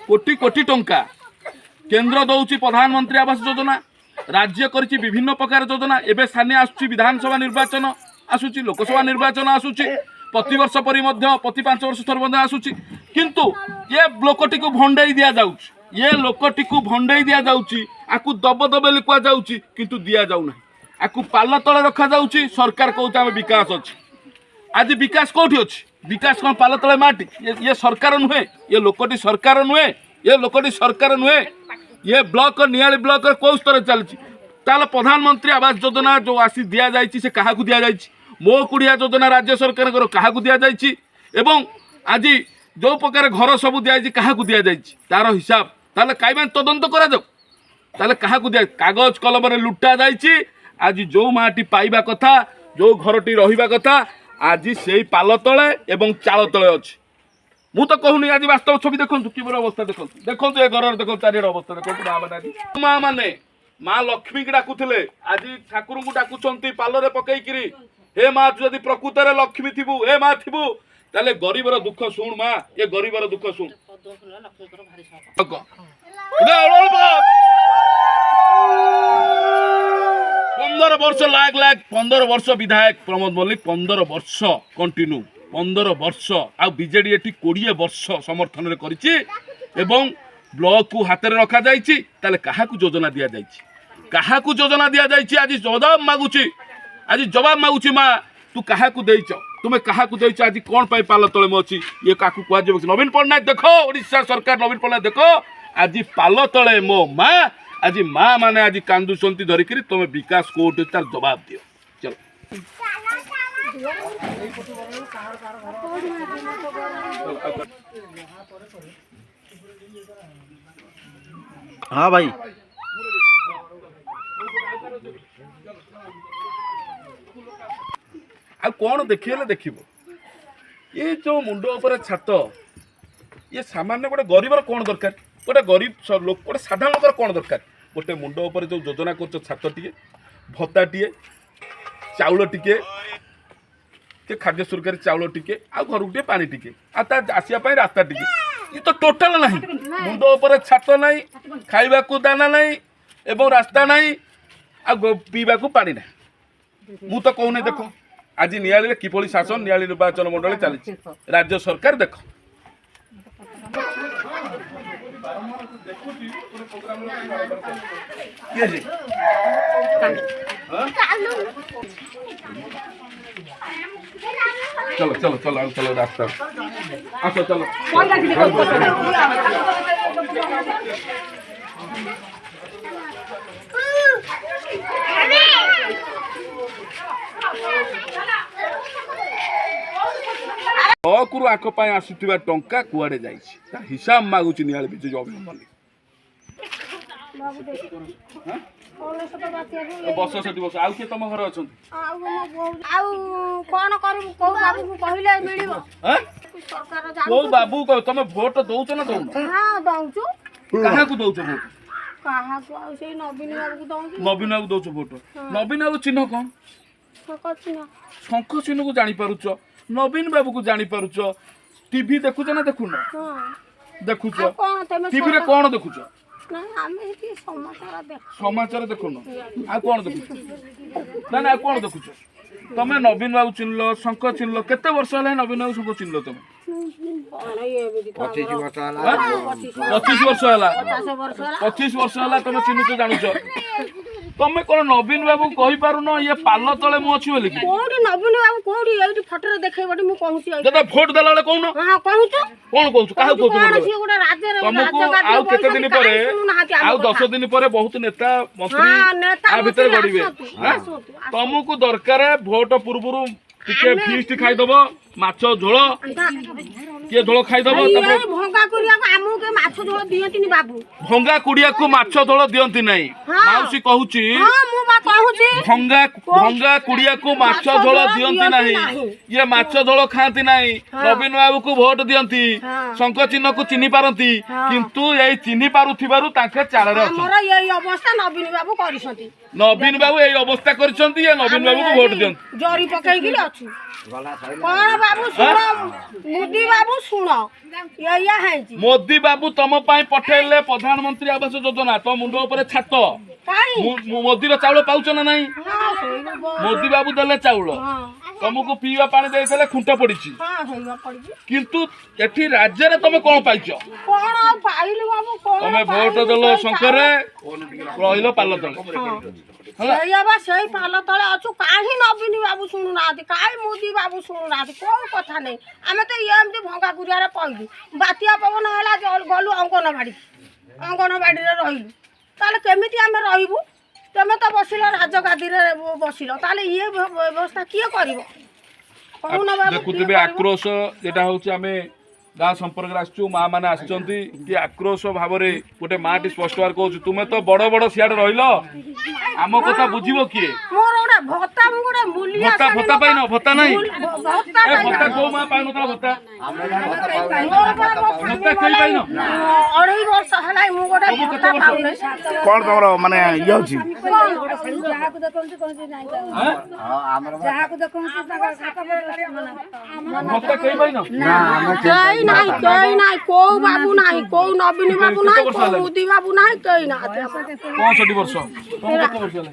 कोटी कोटी टंका केंद्र दौची प्रधानमंत्री आवास योजना राज्य करिछि विभिन्न प्रकार योजना एबे स्थानीय आसुछि विधानसभा निर्वाचन आसुछि लोकसभा निर्वाचन आसुछि प्रति वर्ष परि मध्य प्रति 5 वर्ष थर मध्य आसुछि किंतु ये लोकटी को भंडाई दिया जाउछि ये लोकटी को भंडाई दिया जाउछि आकु दब दबेली कुआ जाउछि किंतु दिया जाउ ना आकु पाल तले रखा जाउछि सरकार कहउछि आमे विकास अछि आज विकास कोठी अछि विकास कोन पाल तले माटी ये सरकार नुहे ये लोकटी सरकार नुहे ये लोकटी सरकार नुहे ये ब्लॉक नियाली ब्लॉक कौ स्तर चलछि ताल प्रधानमंत्री आवास योजना जो आसी दिया जाइछि से काहा को दिया जाइछि मो कुड़िया योजना राज्य सरकार को काहा को दिया जाइछि एवं आज जो प्रकार घर सब दिया जाइछि काहा को दिया जाइछि तार हिसाब ताले काइमान तदंत करा जाऊ ताले काहा को दिया कागज कलम रे लुटा जाइछि आज जो माटी पाइबा कथा जो घरटी रहिबा कथा आज से पाल तले एवं चाल तले अच्छी मु तो कहूनी आज वास्तव छवि देखो कि अवस्था देखो देखो ये घर देखो चारिड़ अवस्था देखो माँ मैंने माँ लक्ष्मी की डाकुले आज ठाकुर को डाकुंट पालरे पकईकि हे माँ जदि प्रकृत लक्ष्मी थी हे माँ थी ताले गरीबर दुख शुण माँ ये गरीबर दुख शुण 15 वर्ष लाग लाग 15 वर्ष विधायक प्रमोद मल्लिक 15 वर्ष कंटिन्यू 15 वर्ष आ बीजेडी एटी 20 वर्ष समर्थन रे करिछि एवं ब्लॉक को हाथ में रखा जाइछि ताले काहा को योजना दिया जाइछि काहा को योजना दिया जाइछि आज जवाब मागुछि माँ तू काहा को देइछ तुमे काहा को देइछ आज कोन पाई पाल तले म अछि ये काकू कुआ जे नवीन पटनायक देखो ओडिशा सरकार नवीन पटनायक देखो आज पाल तले मो माँ आज माँ माने आज कांदुसंती धरिकी तुम विकास कोर्ट तार जवाब दियो चलो हाँ भाई आ कौन देखिए देखिबो ये जो मुंड ऊपर छात ये सामान्य गोटे गरीबर कौन दरकार गोटे गरीब लोक गोटे साधारण लोकर कौन दरकार गोटे मुंड ऊपर जो योजना कर छात टे भत्ता टे चाउल टिके खाद्य सुरकारी चाउल टिके आ घर टे पानी टिके आसवाई रास्ता टिके ये तो टोटाल ना मुंड ऊपर छात ना खाइबा को दाना ना एवं रास्ता ना आ पीवा को पानी ना मु तो कहूनी देखो आज नियाली किभली शासन नियाली निर्वाचन मंडल चली राज्य सरकार देख चलो चलो चलो चलो रास्ता आसो चलो हकुरु आख आसुवा टंका कुआड़े जाइए हिसाब मागुची निहाल विजय अभिनंदन मल्लिक बस से बस आउ किए तुम घर अच्छा को बाबू कह तुम भोट दौच ना दौन क्या दौच भोट नवीन बाबू दौच भोट नवीन बाबू चिन्ह कौन शंख चिन्ह को जानी पारुच नवीन बाबू को जानी पारुच टीवी देखुच ना देखुन देखुच टीवी रे कौन देखुच समाचार देखुन आ कौन देखुच ना ना कौन देखुच तमे नवीन बाबू चिन्हल शंख चिन्हल केते वर्ष है नवीन बाबू शंख चिन्हल तुम 25 वर्ष 25 वर्ष है तुम चिन्ह तो जानूच तमे कोन नवीन बाबू कहि पारुन ये पाल तले मु अछि बोली कोडी नवीन बाबू कोडी एठी फोटो देखै बडी मु कहूची जदा वोट देलाले कहून हां कहूच कोन कहूच काहे कहूच कोडी गोडा राज्य तुमको आउ केते दिन परे आउ 10 दिन परे बहुत नेता मंत्री आ भीतर गड़िबे तुमको दरकार वोट पूर्वरु टिके फीस्ट खाइ दबो माछ झोल के झोल खाइ दबो तब भंगा कुड़िया को आमु के माछ झोल दियंतिनी बाबू भंगा कुड़िया को माछ झोल दियंती नै माउसी कहूची हां मु बा कहूची भंगा कुड़िया को माछ झोल दियंती नाही ये माछ झोल खांती नाही नवीन बाबू को वोट दियंती शंख चिन्ह को चिन्हि पारंती किंतु एई चिन्हि पारुथिबारु ताके चाल रे हमर एई अवस्था नवीन बाबू करिसंती नवीन बाबू एई अवस्था करिसंती ये नवीन बाबू को वोट दियंती जरी पकाई गिरी अछु कोन बाबू सुनो मुदी बाबू सुनो या ହେଇଛି ମୋଦି ବାବୁ ତମ ପାଇଁ ପଠେଇଲେ ପ୍ରଧାନମନ୍ତ୍ରୀ ଆବାସ ଯୋଜନା ତମ ମୁଣ୍ଡ ଉପରେ ଛାତ କାଇଁ ମୋଦିର ଚାଉଳ ପାଉଛ ନା ନାହିଁ? ହଁ ଶୋଇବା ମୋଦି ବାବୁ ଦେଲେ ଚାଉଳ ହଁ ତମକୁ ପିଇବା ପାଣି ଦେଇଥିଲେ ଖୁଣ୍ଟ ପଡିଛି ହଁ ଶୋଇବା ପଡିଛି କିନ୍ତୁ ଏଠି ରାଜ୍ୟରେ ତମେ କଣ ପାଇଛ? କଣ ଆଉ ପାଇଲୁ ବାବୁ କଣ ତମେ ଭୋଟ ଦେଲ ଶଙ୍କରେ ରହିଲ ପାଲ ତଳେ ହେଲା। ସେଇଆ ବା ସେଇ ପାଲ ତଳେ ଅଛୁ କାହିଁ ନବୀନ ବାବୁ ଶୁଣୁନାହାନ୍ତି କାହିଁ ମୋଦି ବାବୁ ଶୁଣୁନାହାନ୍ତି କୋଉ କଥା ନାହିଁ ଆମେ ତ ଏମିତି ଭଙ୍ଗା କୁରିଆରେ ପଇଲୁ ବାତ୍ୟା ପବନ ହେଲା ଗଲୁ ଅଙ୍ଗନବାଡିରେ ରହିଲୁ ତାହେଲେ କେମିତି ଆମେ ରହିବୁ? ତମେ ତ ବସିଲ ରାଜଗାଦିରେ ବସିଲ ତାହେଲେ ଇଏ ବ୍ୟବସ୍ଥା କିଏ କରିବ କହୁନ ବାବୁ ଦେଖୁଥିବେ ଆକ୍ରୋଶ ଏଟା ହଉଛି ଆମେ ଗାଁ ସମ୍ପର୍କରେ ଆସିଛୁ ମା ମାନେ ଆସିଛନ୍ତି କି ଆକ୍ରୋଶ ଭାବରେ ଗୋଟେ ମାଟି ସ୍ପଷ୍ଟ ଭାବରେ କହୁଛୁ ତୁମେ ତ ବଡ ବଡ ସିଆଡେ ରହିଲ ଆମ କଥା ବୁଝିବ କିଏ? ମୋର ଗୋଟେ ଭତ୍ତା ମୁଁ ଗୋଟେ ମୂଲିଆ ଭତ୍ତା ଭତ୍ତା ପାଇନ ଭତ୍ତା ନାହିଁ ଭତ୍ତା ଏ ଭତ୍ତା କୋଉ ମା ପାଇନଥିଲା ଭତ୍ତା ଭତ୍ତା କେହି ପାଇନ 2.5 ବର୍ଷ ହେଲା ମୁଁ ଗୋଟେ ଭତ୍ତା ପାଉନି କଣ ତମର ମାନେ ଇଏ ଅଛି? ଯାହାକୁ ଦେଖନ୍ତି କୌଣସି ନାହିଁ ଆଁ? ଯାହାକୁ ଦେଖନ୍ତି ତାଙ୍କ ଭତ୍ତା କେହି ପାଇନ କେହି ନାହିଁ କୋଉ ବାବୁ ନାହିଁ କୋଉ ନବୀନ ବାବୁ କେତେ ନାହିଁ ବର୍ଷ କୋଉ ହେଲାଣି? ମୋଦି ବାବୁ ନାହିଁ କେହି ନାହାନ୍ତି 65 ବର୍ଷ ତମକୁ କେତେ ବର୍ଷ ହେଲା?